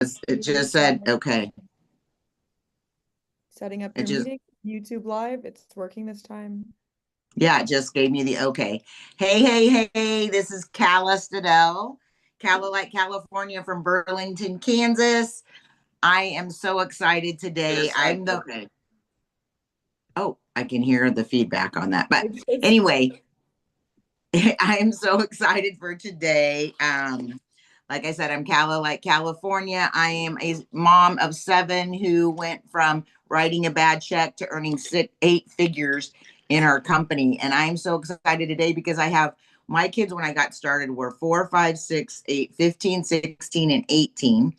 It just said, okay. Setting up It your just, meeting, YouTube Live. It's working this time. yeah, it just gave me the okay. Hey, this is Calla Stadell, Calla like California from Burlington, Kansas. I am so excited today. Okay. Oh, I can hear the feedback on that. But anyway, I am so excited for today. Like I said, I'm Calla like California. I am a mom of 7 who went from writing a bad check to earning 8 figures in our company. And I am so excited today because I have my kids when I got started were 4, 5, 6, 8, 15, 16, and 18.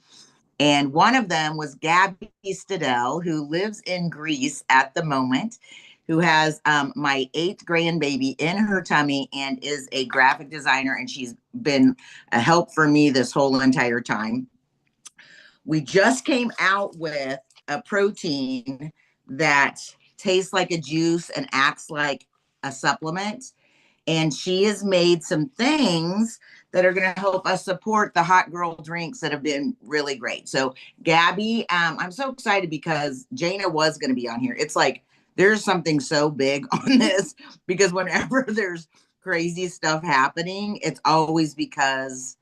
And one of them was Gabby Stadell, who lives in Greece at the moment, who has my 8th grandbaby in her tummy and is a graphic designer. And she's been a help for me this whole entire time. We just came out with a protein that tastes like a juice and acts like a supplement, and she has made some things that are going to help us support the hot girl drinks that have been really great. So, Gabby, I'm so excited because Jana was going to be on here. It's like there's something so big on this because whenever there's crazy stuff happening, it's always because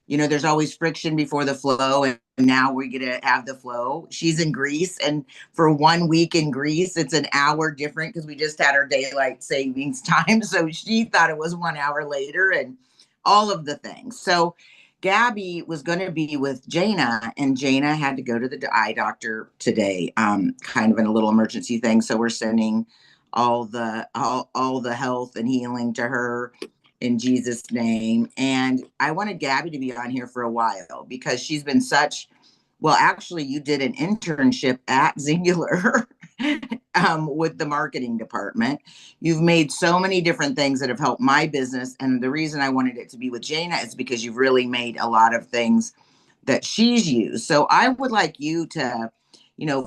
there's always friction before the flow, and now we're gonna have the flow. She's in Greece, and for 1 week in Greece, it's an hour different because we just had our daylight savings time. So she thought it was 1 hour later, and all of the things. So Gabby was going to be with Jana, and Jana had to go to the eye doctor today, kind of in a little emergency thing. So we're sending all the health and healing to her in Jesus' name. And I wanted Gabby to be on here for a while because she's been well, actually, you did an internship at Singular with the marketing department. You've made so many different things that have helped my business. And the reason I wanted it to be with Jana is because you've really made a lot of things that she's used. So I would like you to,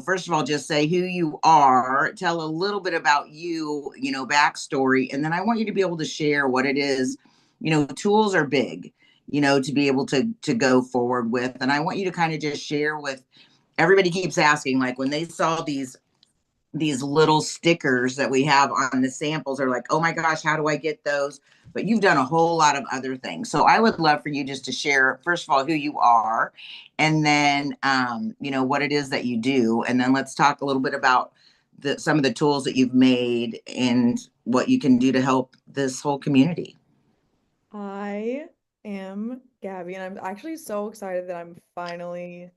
first of all, just say who you are, tell a little bit about you, backstory, and then I want you to be able to share what it is. Tools are big, to be able to go forward with, and I want you to kind of just share with everybody. Keeps asking, like when they saw these little stickers that we have on the samples are like, oh my gosh, how do I get those? But you've done a whole lot of other things. So I would love for you just to share, first of all, who you are, and then, what it is that you do. And then let's talk a little bit about some of the tools that you've made and what you can do to help this whole community. I am Gabby, and I'm actually so excited that I'm finally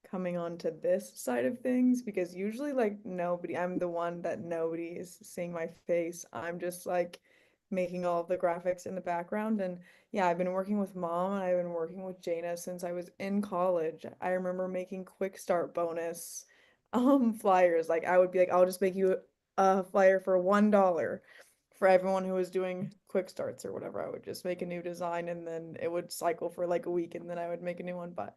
coming on to this side of things because usually, like, I'm the one that nobody is seeing my face. I'm just like making all of the graphics in the background. And yeah, I've been working with mom and I've been working with Jana since I was in college. I remember making quick start bonus flyers. Like, I would be like, I'll just make you a flyer for $1 for everyone who was doing quick starts or whatever. I would just make a new design and then it would cycle for like a week and then I would make a new one. But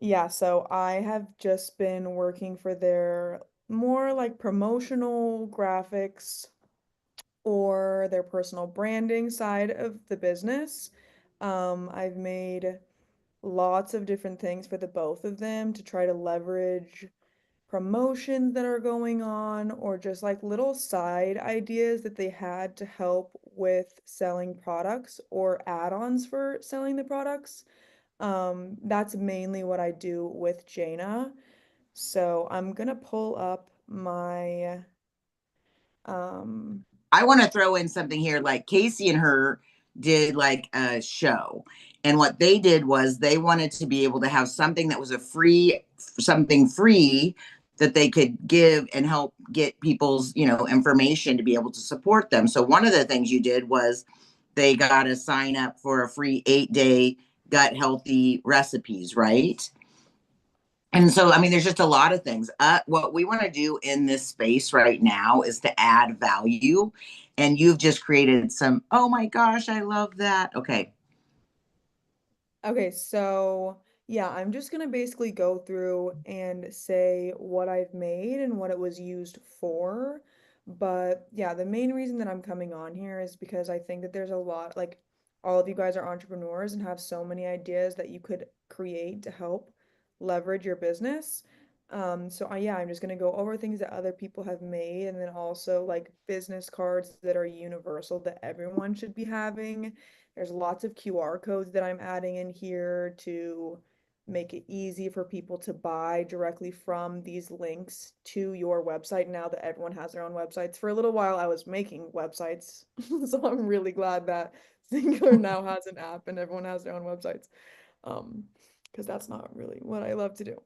yeah, so I have just been working for their more like promotional graphics or their personal branding side of the business. I've made lots of different things for the both of them to try to leverage promotions that are going on or just like little side ideas that they had to help with selling products or add-ons for selling the products. That's mainly what I do with Jaina. So I'm gonna pull up my um I want to throw in something here. Like Casey and her did like a show. And what they did was they wanted to be able to have something that was something free that they could give and help get people's, information to be able to support them. So one of the things you did was they got to sign up for a free 8-day gut healthy recipes, right? And so, I mean, there's just a lot of things. What we want to do in this space right now is to add value. And you've just created oh my gosh, I love that. Okay. Okay, so yeah, I'm just gonna basically go through and say what I've made and what it was used for. But yeah, the main reason that I'm coming on here is because I think that there's a lot, like all of you guys are entrepreneurs and have so many ideas that you could create to help leverage your business. Yeah, I'm just gonna go over things that other people have made, and then also like business cards that are universal that everyone should be having. There's lots of QR codes that I'm adding in here to make it easy for people to buy directly from these links to your website now that everyone has their own websites. For a little while, I was making websites, so I'm really glad that Singular now has an app and everyone has their own websites. Because that's not really what I love to do.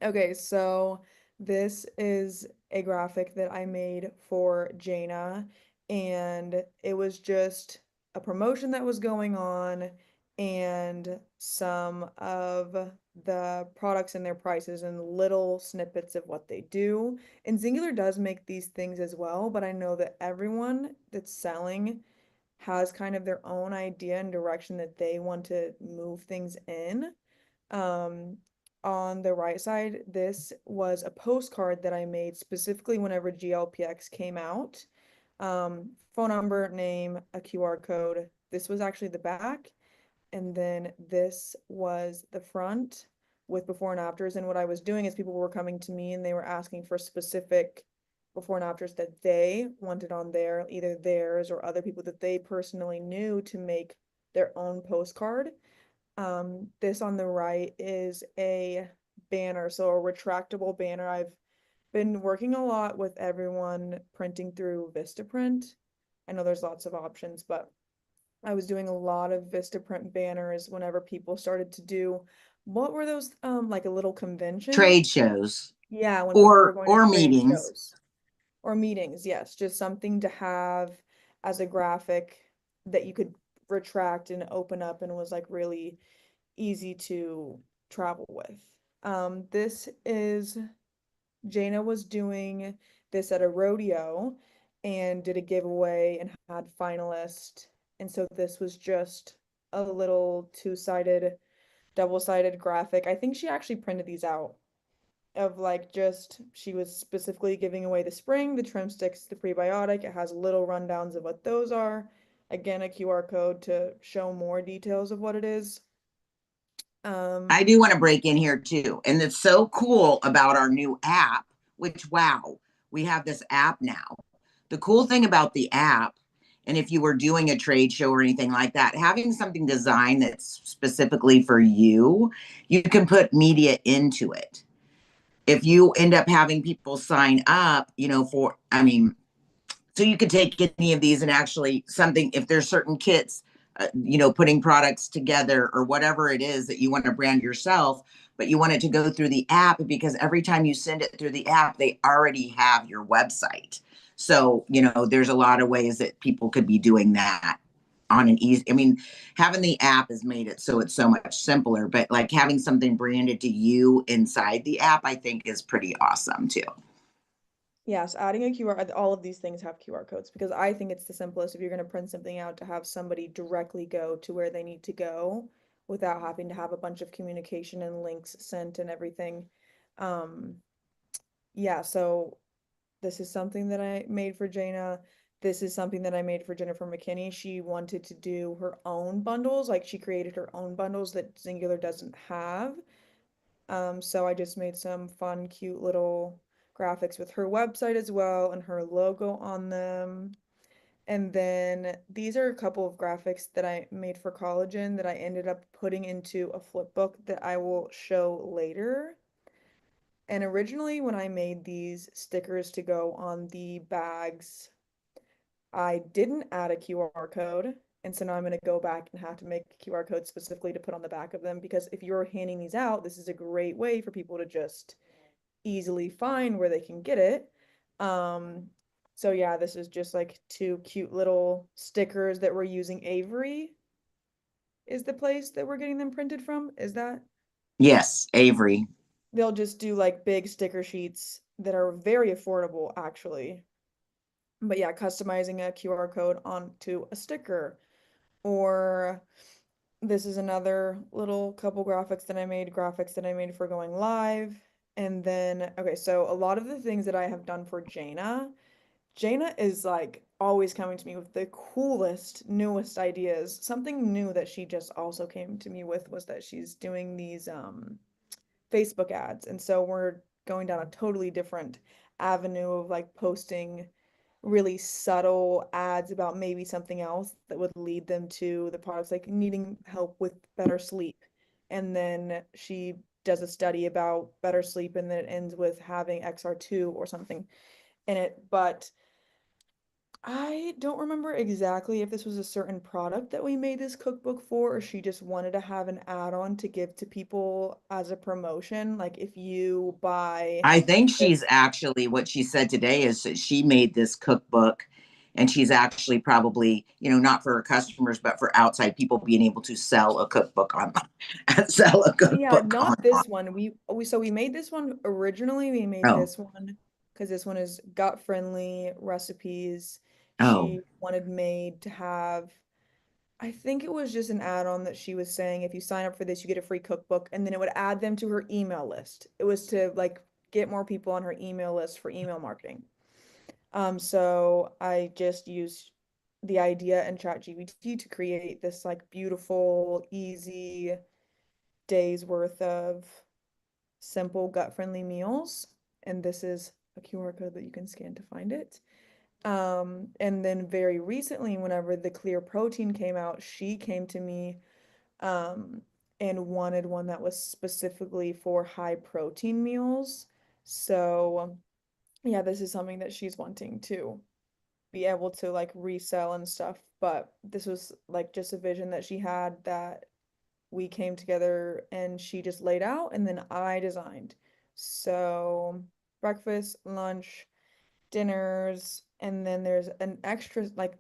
Okay, so this is a graphic that I made for Jaina, and it was just a promotion that was going on and some of the products and their prices and little snippets of what they do. And Singular does make these things as well, but I know that everyone that's selling has kind of their own idea and direction that they want to move things in. Um, on the right side, this was a postcard that I made specifically whenever GLPX came out. Phone number, name, a QR code. This was actually the back, and then this was the front with before and afters. And what I was doing is people were coming to me and they were asking for specific before and afters that they wanted on there, either theirs or other people that they personally knew to make their own postcard. This on the right is a banner, so a retractable banner. I've been working a lot with everyone printing through Vistaprint. I know there's lots of options, but I was doing a lot of Vistaprint banners whenever people started to do, what were those, like a little convention? Trade shows Yeah, when people were going to or trade meetings. shows or meetings, yes, just something to have as a graphic that you could retract and open up and was like really easy to travel with. This is Jaina was doing this at a rodeo and did a giveaway and had finalists. And so this was just a little two-sided, double-sided graphic. I think she actually printed these out of like just she was specifically giving away the spring, the trim sticks, the prebiotic. It has little rundowns of what those are. Again, a QR code to show more details of what it is. I do want to break in here too. And it's so cool about our new app, which, wow, we have this app now. The cool thing about the app, and if you were doing a trade show or anything like that, having something designed that's specifically for you, you can put media into it. If you end up having people sign up, so you could take any of these and actually something, if there's certain kits, putting products together or whatever it is that you want to brand yourself, but you want it to go through the app because every time you send it through the app, they already have your website. So, there's a lot of ways that people could be doing that on an easy, having the app has made it so it's so much simpler, but like having something branded to you inside the app, I think is pretty awesome too. Yes, adding a QR, all of these things have QR codes because I think it's the simplest if you're going to print something out to have somebody directly go to where they need to go without having to have a bunch of communication and links sent and everything. Um, yeah, so this is something that I made for Jaina. This is something that I made for Jennifer McKinney. She wanted to do her own bundles, like she created her own bundles that Singular doesn't have. So I just made some fun, cute little graphics with her website as well and her logo on them. And then these are a couple of graphics that I made for Collagen that I ended up putting into a flip book that I will show later. And originally, when I made these stickers to go on the bags, I didn't add a QR code. And so now I'm going to go back and have to make a QR code specifically to put on the back of them because if you're handing these out, this is a great way for people to just easily find where they can get it. Um, so yeah, this is just like two cute little stickers that we're using. Avery is the place that we're getting them printed from. Is that? Yes, Avery. They'll just do like big sticker sheets that are very affordable actually. But yeah, customizing a QR code onto a sticker. Or this is another little couple graphics that I made for going live. And then, okay, so a lot of the things that I have done for Jaina is like always coming to me with the coolest, newest ideas. Something new that she just also came to me with was that she's doing these Facebook ads. And so we're going down a totally different avenue of like posting really subtle ads about maybe something else that would lead them to the products, like needing help with better sleep. And then she does a study about better sleep, and then it ends with having XR2 or something in it. But I don't remember exactly if this was a certain product that we made this cookbook for, or she just wanted to have an add-on to give to people as a promotion. Like if you buy I think she's this, actually, what she said today is that she made this cookbook and she's actually probably, not for her customers, but for outside people being able to sell a cookbook on sell a yeah, cookbook on. not this one. We made this one originally. We made Oh, this one because this one is gut-friendly recipes. oh, She wanted made to have, I think it was just an add-on that she was saying if you sign up for this, you get a free cookbook, and then it would add them to her email list. It was to like get more people on her email list for email marketing. So I just used the idea and ChatGPT to create this like beautiful, easy day's worth of simple gut-friendly meals. And this is a QR code that you can scan to find it. And then very recently, whenever the Clear Protein came out, she came to me um, and wanted one that was specifically for high protein meals. So, yeah, this is something that she's wanting to be able to like resell and stuff. But this was like just a vision that she had that we came together and she just laid out and then I designed. So, breakfast, lunch, dinners, and then there's an extra like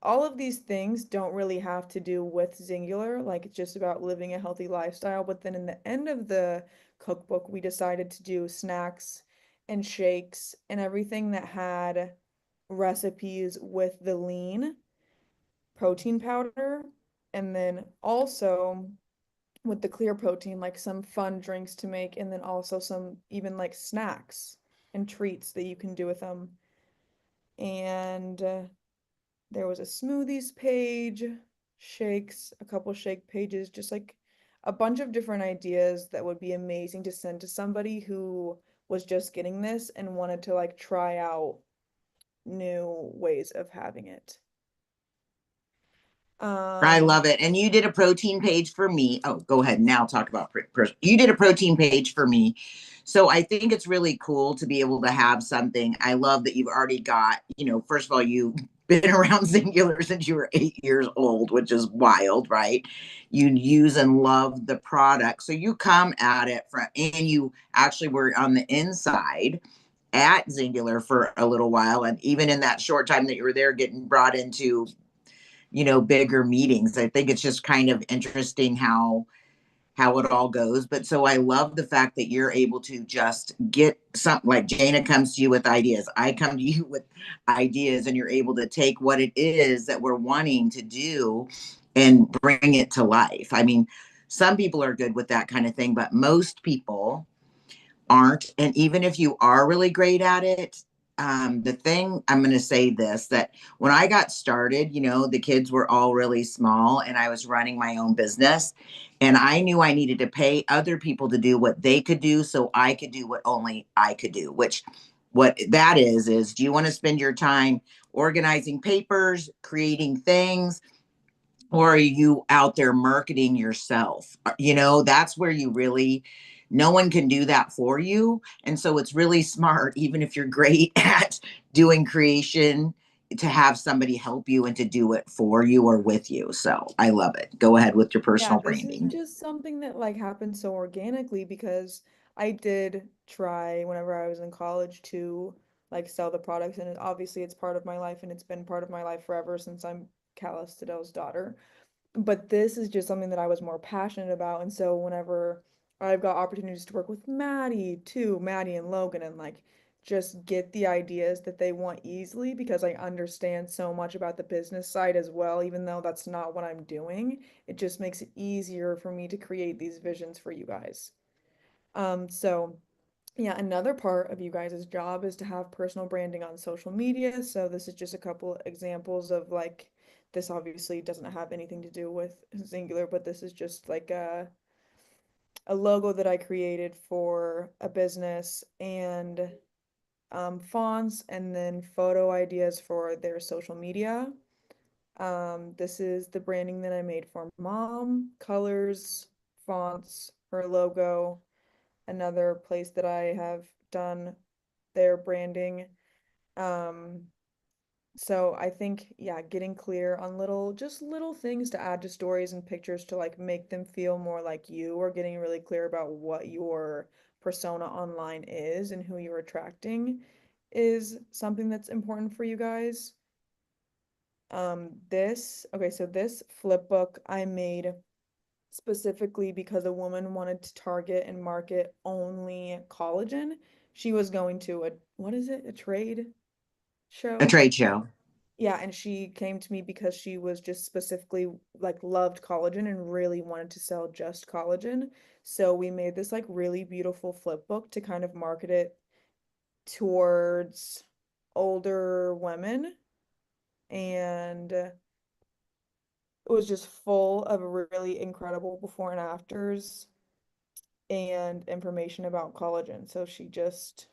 all of these things don't really have to do with Zingular, like it's just about living a healthy lifestyle. But then in the end of the cookbook, we decided to do snacks and shakes and everything that had recipes with the lean protein powder. And then also with the clear protein, like some fun drinks to make, and then also some even like snacks and treats that you can do with them. And there was a smoothies page, shakes, a couple shake pages, just like a bunch of different ideas that would be amazing to send to somebody who was just getting this and wanted to like try out new ways of having it. I Um, love it. And you did a protein page for me. Oh, go ahead. Now talk about you did a protein page for me. So I think it's really cool to be able to have something. I love that you've already got, first of all, you've been around Singular since you were 8 years old, which is wild, right? You use and love the product. So you come at it from, and you actually were on the inside at Singular for a little while. And even in that short time that you were there, getting brought into bigger meetings. I think it's just kind of interesting how it all goes. But so I love the fact that you're able to just get something like Jana comes to you with ideas. I come to you with ideas, and you're able to take what it is that we're wanting to do and bring it to life. I mean, some people are good with that kind of thing, but most people aren't. And even if you are really great at it, the thing I'm going to say this that when I got started, the kids were all really small and I was running my own business. And I knew I needed to pay other people to do what they could do so I could do what only I could do, which what that is do you want to spend your time organizing papers, creating things, or are you out there marketing yourself? That's where you really, no one can do that for you. And so it's really smart, even if you're great at doing creation, to have somebody help you and to do it for you or with you. So I love it. Go ahead with your yeah, personal this is branding. just something that like happened so organically because I did try whenever I was in college to like sell the products, and obviously it's part of my life and it's been part of my life forever since I'm Calla Stadell's daughter. But this is just something that I was more passionate about. And so whenever I've got opportunities to work with Maddie too, Maddie and Logan, and like just get the ideas that they want easily because I understand so much about the business side as well, even though that's not what I'm doing. It just makes it easier for me to create these visions for you guys. So yeah, another part of you guys' job is to have personal branding on social media. So this is just a couple examples of like this obviously doesn't have anything to do with Singular, but this is just like a logo that I created for a business, and fonts, and then photo ideas for their social media. This is the branding that I made for mom, colors, fonts, her logo, another place that I have done their branding. Um, so I think, yeah, getting clear on just little things to add to stories and pictures to like make them feel more like you, or getting really clear about what your persona online is and who you're attracting is something that's important for you guys. Okay, so this flip book I made specifically because a woman wanted to target and market only collagen. She was going to what is it, a trade A show? trade show. Yeah, and she came to me because she was just specifically like loved collagen and really wanted to sell just collagen. So we made this like really beautiful flip book to kind of market it towards older women, and it was just full of really incredible before and afters and information about collagen. So she just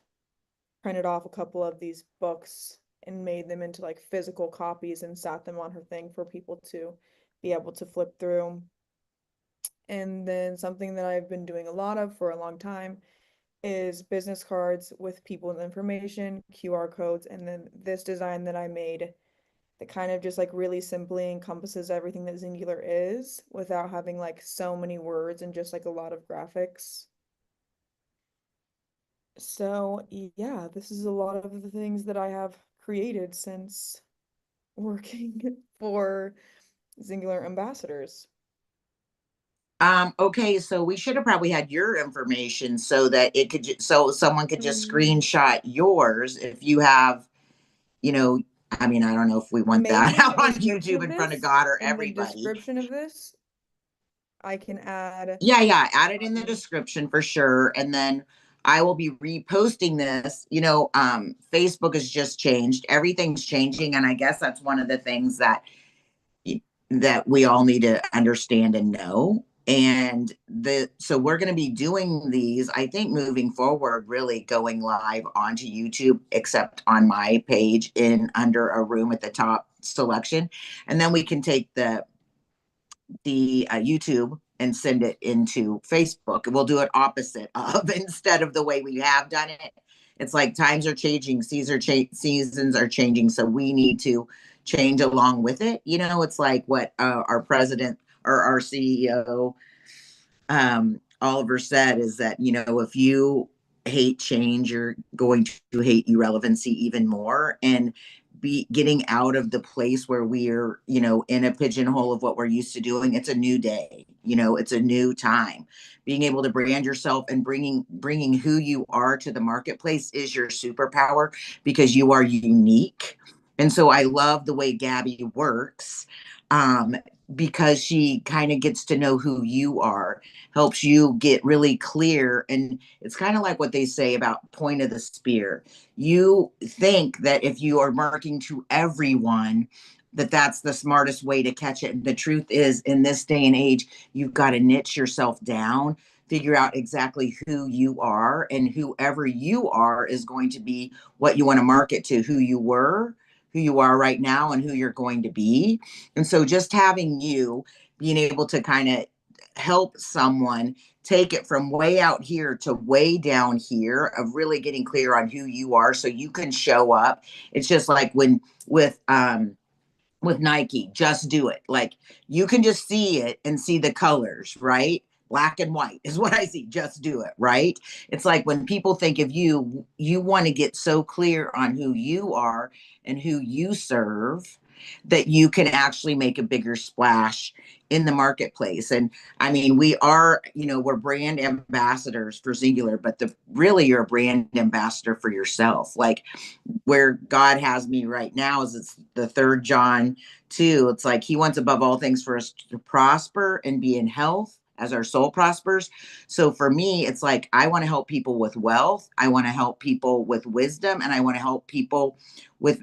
printed off a couple of these books and made them into like physical copies and sat them on her thing for people to be able to flip through. And then something that I've been doing a lot of for a long time is business cards with people's information, QR codes, and then this design that I made that kind of just like really simply encompasses everything that Singular is without having like so many words and just like a lot of graphics. So, yeah, this is a lot of the things that I have created since working for Singular Ambassadors. Okay, so we should have probably had your information so that it could, so someone could just Mm, screenshot yours if you have, you know, I mean, I don't know if we want that Maybe in the out on description YouTube of in front of this, God or in the everybody. description of this, I can add, Yeah, yeah, add it in the um, description for sure. And then I will be reposting this. Facebook has just changed. Everything's changing. And I guess that's one of the things that we all need to understand and know. And so we're going to be doing these, I think, moving forward, really going live onto YouTube, except on my page in under a room at the top selection. And then we can take the YouTube and send it into Facebook. We'll do it opposite of instead of the way we have done it. It's like times are changing, seasons are changing, so we need to change along with it. It's like what our president or our CEO Oliver said is that, if you hate change, you're going to hate irrelevancy even more. And be getting out of the place where we're, in a pigeonhole of what we're used to doing. It's a new day, it's a new time. Being able to brand yourself and bringing who you are to the marketplace is your superpower because you are unique. And so I love the way Gabby works, um, because she kind of gets to know who you are, helps you get really clear. And it's kind of like what they say about point of the spear. You think that if you are marketing to everyone, that that's the smartest way to catch it. And the truth is, in this day and age, you've got to niche yourself down, figure out exactly who you are, and whoever you are is going to be what you want to market to, who you were, who you are right now, and who you're going to be. And so just having you being able to kind of help someone take it from way out here to way down here of really getting clear on who you are so you can show up. It's just like when with Nike, just do it. Like you can just see it and see the colors, right? Black and white is what I see. Just do it, right? It's like when people think of you, you want to get so clear on who you are and who you serve that you can actually make a bigger splash in the marketplace. And I mean, we are, we're brand ambassadors for Singular, but really you're a brand ambassador for yourself. Like where God has me right now is it's the third John 2. It's like he wants above all things for us to prosper and be in health as our soul prospers. So for me, it's like I want to help people with wealth, I want to help people with wisdom, and I want to help people with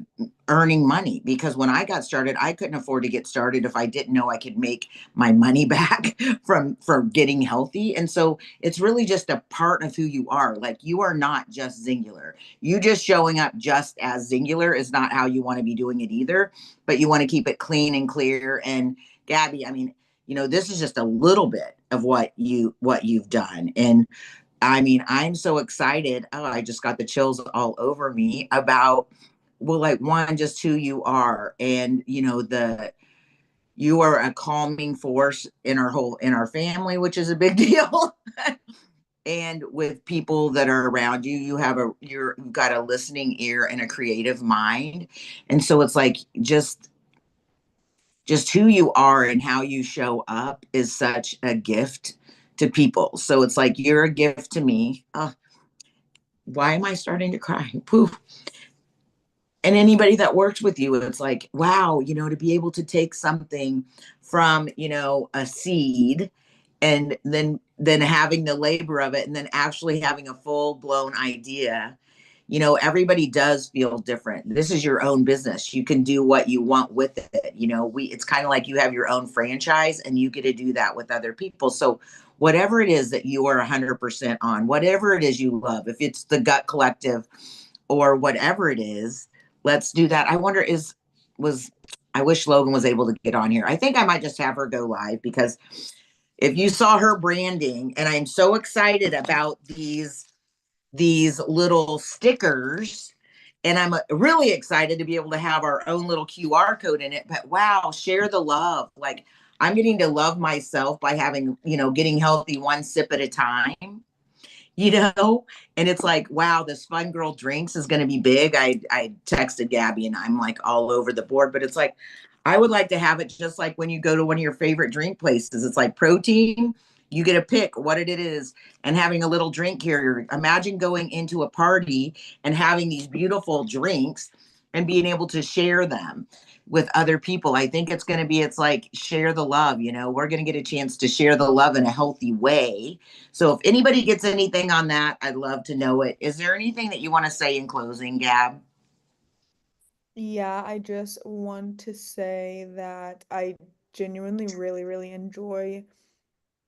earning money, because when I got started, I couldn't afford to get started if I didn't know I could make my money back from getting healthy. And so it's really just a part of who you are. Like, you are not just Singular. You just showing up just as Singular is not how you want to be doing it either, but you want to keep it clean and clear. And Gabby, I mean, this is just a little bit of what you've done. And I mean, I'm so excited. Oh, I just got the chills all over me about, well, like, one, just who you are. And, you are a calming force in our family, which is a big deal. And with people that are around you, you've got a listening ear and a creative mind. And so it's like, just who you are and how you show up is such a gift to people. So it's like, you're a gift to me. Why am I starting to cry? Poof. And anybody that works with you, it's like, wow, to be able to take something from, a seed, and then having the labor of it, and then actually having a full blown idea. Everybody does feel different. This is your own business. You can do what you want with it. It's kind of like you have your own franchise, and you get to do that with other people. So whatever it is that you are 100% on, whatever it is you love, if it's the Gut Collective or whatever it is, let's do that. I wonder, I wish Logan was able to get on here. I think I might just have her go live, because if you saw her branding, and I'm so excited about these little stickers, and I'm really excited to be able to have our own little QR code in it. But wow, share the love. Like, I'm getting to love myself by having, getting healthy one sip at a time. And it's like, wow, this Fun Girl Drinks is going to be big. I texted Gabby, and I'm like all over the board, but it's like, I would like to have it just like when you go to one of your favorite drink places. It's like protein. You get to pick what it is, and having a little drink here. Imagine going into a party and having these beautiful drinks and being able to share them with other people. I think it's like, share the love. We're going to get a chance to share the love in a healthy way. So if anybody gets anything on that, I'd love to know it. Is there anything that you want to say in closing, Gab? Yeah, I just want to say that I genuinely really, really enjoy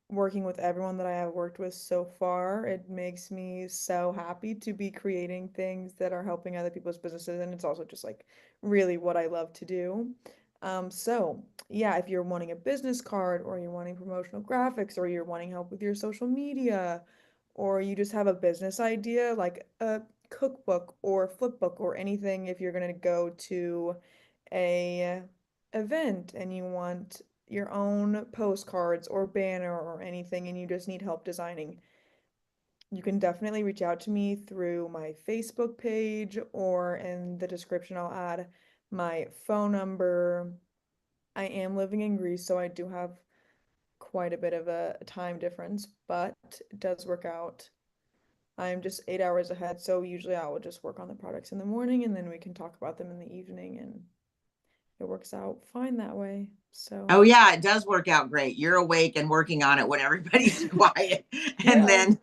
working with everyone that I have worked with so far. It makes me so happy to be creating things that are helping other people's businesses, and it's also just like really what I love to do. So yeah, if you're wanting a business card, or you're wanting promotional graphics, or you're wanting help with your social media, or you just have a business idea like a cookbook or flip book or anything, if you're gonna go to a event and you want your own postcards or banner or anything, and you just need help designing, you can definitely reach out to me through my Facebook page, or in the description I'll add my phone number. I am living in Greece, so I do have quite a bit of a time difference, but it does work out. I'm just 8 hours ahead, so usually I will just work on the products in the morning, and then we can talk about them in the evening, and it works out fine that way. So, Oh yeah, it does work out great. You're awake and working on it when everybody's quiet. And yeah. then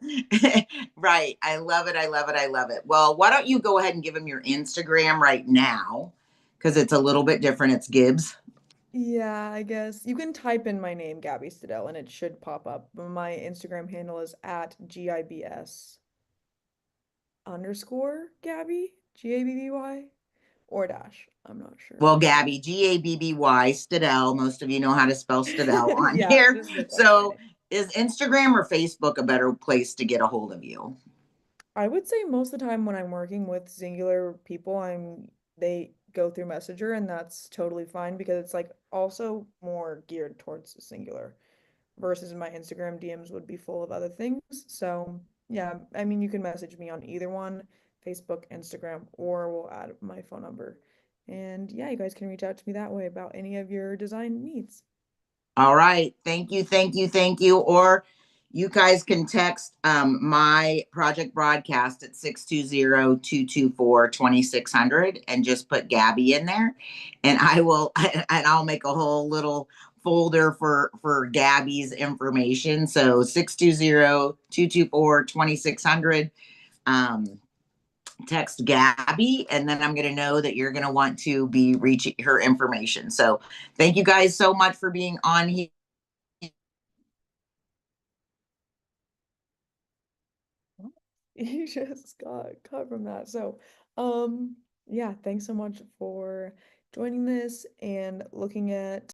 right. I love it. I love it. I love it. Well, why don't you go ahead and give them your Instagram right now? Because it's a little bit different. It's Gibbs. Yeah, I guess you can type in my name, Gabby Stadell, and it should pop up. My Instagram handle is at GIBS underscore Gabby, GABBY, or dash. I'm not sure. Well, Gabby, Gabby Stadell. Most of you know how to spell Stadell on Yeah, here. just look up my So name. is Instagram or Facebook a better place to get a hold of you? I would say most of the time when I'm working with singular people, they go through Messenger, and that's totally fine because it's like also more geared towards the singular, versus my Instagram DMs would be full of other things. So, yeah, I mean, you can message me on either one, Facebook, Instagram, or we'll add my phone number. And yeah, you guys can reach out to me that way about any of your design needs. All right. Thank you. Thank you. Thank you. Or you guys can text my project broadcast at 620-224-2600 and just put Gabby in there. And I will, and I'll make a whole little folder for Gabby's information. So 620-224-2600. Text Gabby, and then I'm going to know that you're going to want to be reaching her information. So thank you guys so much for being on here. You just got cut from that. So, yeah, thanks so much for joining this and looking at